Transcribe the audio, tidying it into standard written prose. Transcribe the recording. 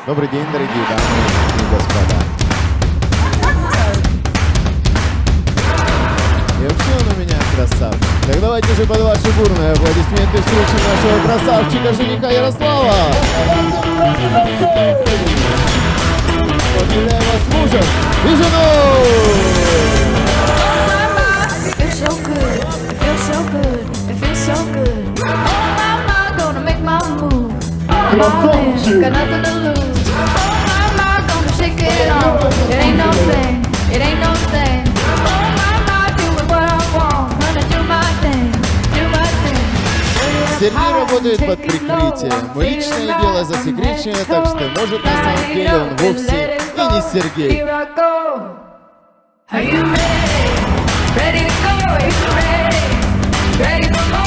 Добрый день, дорогие дамы и господа. И вообще он у меня красавчик. Так давайте же под ваши бурные аплодисменты встречи нашего красавчика жениха Ярослава. Поздравляю вас с мужем и женой! Красавчик! Got nothing to lose. Oh my my, gonna shake it off. It ain't no thing, it ain't no thing. Oh my my, doing what I want. Gonna do my thing, do my thing. Сергей работает под прикрытием. Личное дело засекречено, так что может на самом деле он вовсе и не Сергей. Here I go. Are you ready? Ready to go? Are you ready? Ready for more?